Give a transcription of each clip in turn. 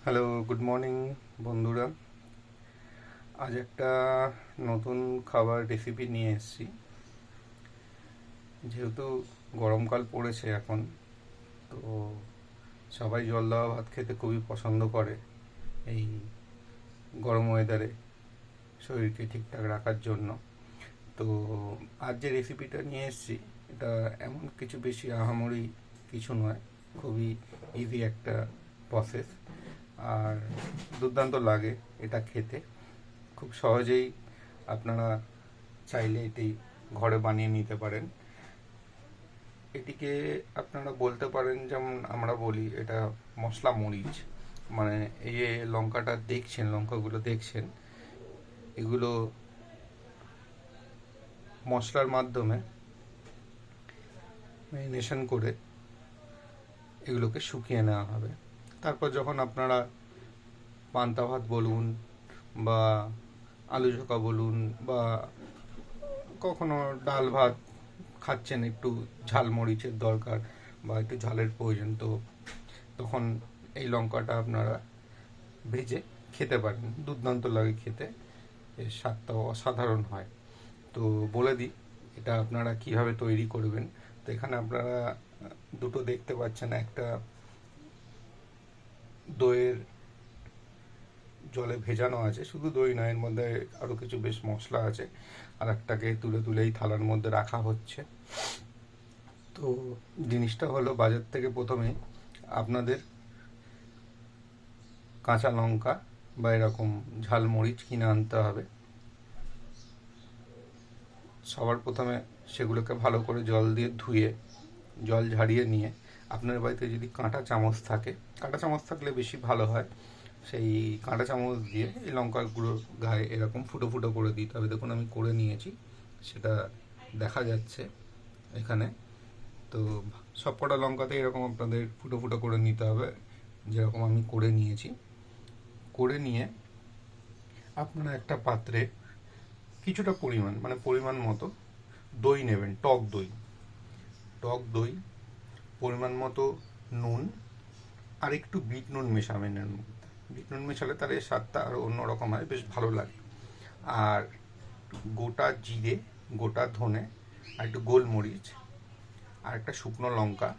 Hello, good morning বন্ধুরা। আজ একটা নতুন খাবার রেসিপি নিয়ে এসেছি। যেহেতু গরমকাল পড়েছে এখন, তো সবাই জল দেওয়া ভাত খেতে খুবই পছন্দ করে এই গরম ওয়েদারে শরীরকে ঠিকঠাক রাখার জন্য। তো আজ যে রেসিপিটা নিয়ে এসেছি, এটা এমন কিছু বেশি আহামরি কিছু নয়, খুবই ইজি একটা প্রসেস। আর দুর্দান্ত লাগে এটা খেতে। খুব সহজেই আপনারা চাইলে এটি ঘরে বানিয়ে নিতে পারেন। এটিকে আপনারা বলতে পারেন, যেমন আমরা বলি, এটা মশলা মরিচ। মানে এই যে লঙ্কাটা দেখছেন, লঙ্কাগুলো দেখছেন, এগুলো মশলার মাধ্যমে ম্যারিনেশন করে এগুলোকে শুকিয়ে নেওয়া হবে। তারপর যখন আপনারা পান্তা ভাত বলুন বা আলু চোখা বলুন বা কখনো ডাল ভাত খাচ্ছেন, একটু ঝাল মরিচের দরকার বা একটু ঝালের প্রয়োজন, তো তখন এই লঙ্কাটা আপনারা ভেজে খেতে পারেন। দুর্দান্ত লাগে খেতে, এর স্বাদটাও অসাধারণ হয়। তো বলে দিই এটা আপনারা কিভাবে তৈরি করবেন। তো এখানে আপনারা দুটো দেখতে পাচ্ছেন, একটা দইয়ের জলে ভেজানো আছে, শুধু দই নয়, এর মধ্যে আরও কিছু বেশ মশলা আছে। আর একটাকে তুলে তুলে এই থালার মধ্যে রাখা হচ্ছে। তো জিনিসটা হলো, বাজার থেকে প্রথমে আপনাদের কাঁচা লঙ্কা বা এরকম ঝাল মরিচ কিনে আনতে হবে। সবার প্রথমে সেগুলোকে ভালো করে জল দিয়ে ধুয়ে, জল ঝাড়িয়ে নিয়ে, আপনার বাড়িতে যদি কাঁটা চামচ থাকে, কাঁটা চামচ থাকলে বেশি ভালো হয়, সেই কাঁটা চামচ দিয়ে এই লঙ্কাগুলোর গায়ে এরকম ফুটো ফুটো করে দিতে হবে। দেখুন আমি করে নিয়েছি, সেটা দেখা যাচ্ছে এখানে। তো সব কটা লঙ্কাতে এরকম আপনাদের ফুটো ফুটো করে নিতে হবে, যেরকম আমি করে নিয়েছি। করে নিয়ে আপনারা একটা পাত্রে কিছুটা পরিমাণ, মানে পরিমাণ মতো দই নেবেন, টক দই। টক দই, পরিমাণ মতো নুন, আর একটু বিট নুন মেশাবেন এর মধ্যে। বিট নুন মেশালে তার এর স্বাদটা আরও অন্যরকম হয়, বেশ ভালো লাগে। আর গোটা জিরে, গোটা ধনে, আর একটু গোলমরিচ, আর একটা শুকনো লঙ্কা,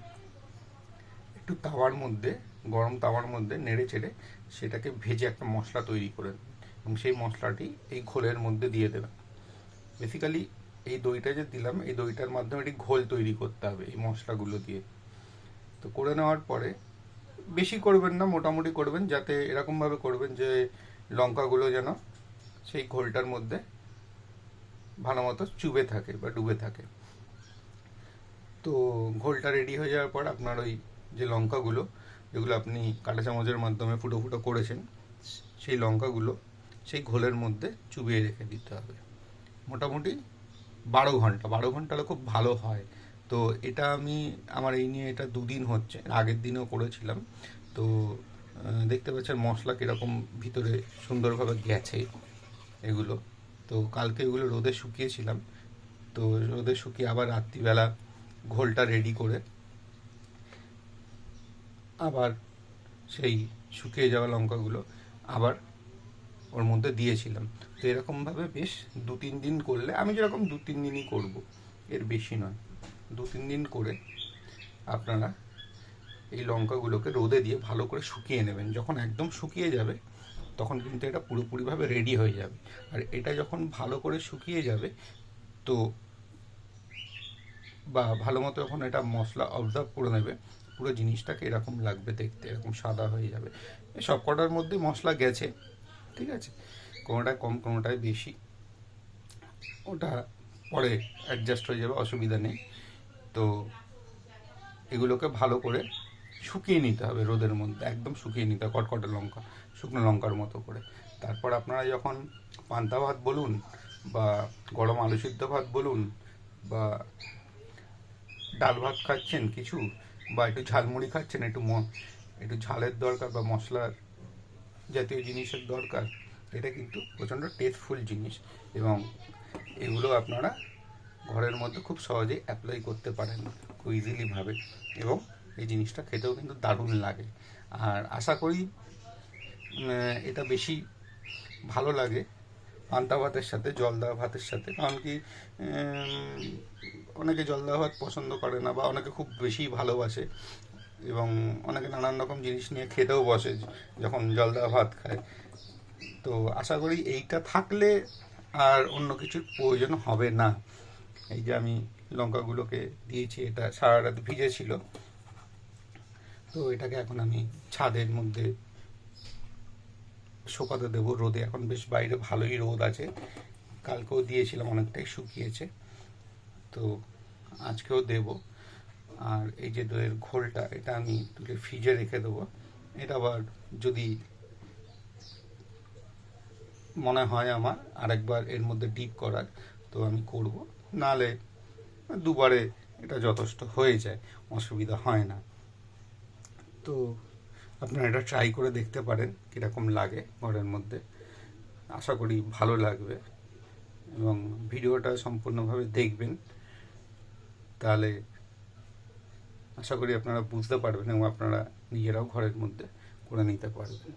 একটু তাওয়ার মধ্যে, গরম তাওয়ার মধ্যে নেড়ে চেড়ে সেটাকে ভেজে একটা মশলা তৈরি করে দেবেন, এবং সেই মশলাটি এই ঘোলের মধ্যে দিয়ে দেবেন। বেসিক্যালি এই দইটা যে দিলাম, এই দইটার মাধ্যমে একটি ঘোল তৈরি করতে হবে এই মশলাগুলো দিয়ে। তো করে নেওয়ার পরে বেশি করবেন না, মোটামুটি করবেন, যাতে এরকমভাবে করবেন যে লঙ্কাগুলো যেন সেই ঘোলটার মধ্যে ভালো মতো চুবে থাকে বা ডুবে থাকে। তো ঘোলটা রেডি হয়ে যাওয়ার পর আপনার ওই যে লঙ্কাগুলো, যেগুলো আপনি কাঁটা চামচের মাধ্যমে ফুটো ফুটো করেছেন, সেই লঙ্কাগুলো সেই ঘোলের মধ্যে চুবিয়ে রেখে দিতে হবে মোটামুটি 12 ঘন্টা। 12 ঘন্টা হলে খুব ভালো হয়। তো এটা আমার এই নিয়ে এটা 2 দিন হচ্ছে, আগের দিনও করেছিলাম। তো দেখতে পাচ্ছেন মশলা কীরকম ভিতরে সুন্দরভাবে গেছে এগুলো। তো কালকে এগুলো রোদে শুকিয়েছিলাম। তো রোদে শুকিয়ে আবার রাত্রিবেলা ঘোলটা রেডি করে আবার সেই শুকিয়ে যাওয়া লঙ্কাগুলো আবার ওর মধ্যে দিয়েছিলাম। তো এরকমভাবে বেশ 2-3 দিন করলে, আমি যেরকম 2-3 দিনই করব, এর বেশি নয়, 2-3 দিন করে আপনারা এই লঙ্কাগুলোকে রোদে দিয়ে ভালো করে শুকিয়ে নেবেন। যখন একদম শুকিয়ে যাবে, তখন কিন্তু এটা পুরোপুরিভাবে রেডি হয়ে যাবে। আর এটা যখন ভালো করে শুকিয়ে যাবে, তো বা ভালো মতো যখন এটা মশলা অবজার্ভ করে নেবে, পুরো জিনিসটাকে এরকম লাগবে দেখতে, এরকম সাদা হয়ে যাবে। সব কটার মধ্যে মশলা গেছে, ঠিক আছে, কোনোটায় কম কোনোটায় বেশি, ওটা পরে অ্যাডজাস্ট হয়ে যাবে, অসুবিধা নেই। তো এগুলোকে ভালো করে শুকিয়ে নিতে হবে রোদের মধ্যে, একদম শুকিয়ে নিতে হবে, কটকটে লঙ্কা, শুকনো লঙ্কার মতো করে। তারপর আপনারা যখন পান্তা ভাত বলুন বা গরম আলু সিদ্ধ ভাত বলুন বা ডাল ভাত খাচ্ছেন কিছু, বা একটু ঝালমুড়ি খাচ্ছেন, একটু ঝালের দরকার বা মশলার জাতীয় জিনিসের দরকার, এটা কিন্তু প্রচণ্ড টেস্টফুল জিনিস। এবং এগুলো আপনারা ঘরের মধ্যে খুব সহজেই অ্যাপ্লাই করতে পারেন, খুব ইজিলিভাবে, এবং এই জিনিসটা খেতেও কিন্তু দারুণ লাগে। আর আশা করি এটা বেশি ভালো লাগে পান্তা ভাতের সাথে, জল দেওয়া ভাতের সাথে। কারণ কি অনেকে জল দেওয়া ভাত পছন্দ করে না, বা অনেকে খুব বেশি ভালোবাসে, এবং অনেকে নানান রকম জিনিস নিয়ে খেতেও বসে যখন জল দেওয়া ভাত খায়। তো আশা করি এইটা থাকলে আর অন্য কিছুর প্রয়োজন হবে না। এই যে আমি লঙ্কাগুলোকে দিয়েছি, এটা সারা রাত ভিজে ছিল, তো এটাকে এখন আমি ছাদের মধ্যে শুকাতে দেবো রোদে। এখন বেশ বাইরে ভালোই রোদ আছে, কালকেও দিয়েছিলাম, অনেকটাই শুকিয়েছে, তো আজকেও দেব। আর এই যে দইয়ের ঘোলটা, এটা আমি তুলে ফ্রিজে রেখে দেবো। এটা আবার যদি মনে হয় আমার আরেকবার এর মধ্যে ডিপ করার, তো আমি করব, নালে দুবারে এটা যথেষ্ট হয়ে যায়, অসুবিধা হয় না। তো আপনারা এটা ট্রাই করে দেখতে পারেন কীরকম লাগে ঘরের মধ্যে। আশা করি ভালো লাগবে, এবং ভিডিওটা সম্পূর্ণভাবে দেখবেন, তাহলে আশা করি আপনারা বুঝতে পারবেন এবং আপনারা নিজেরাও ঘরের মধ্যে করে নিতে পারবেন।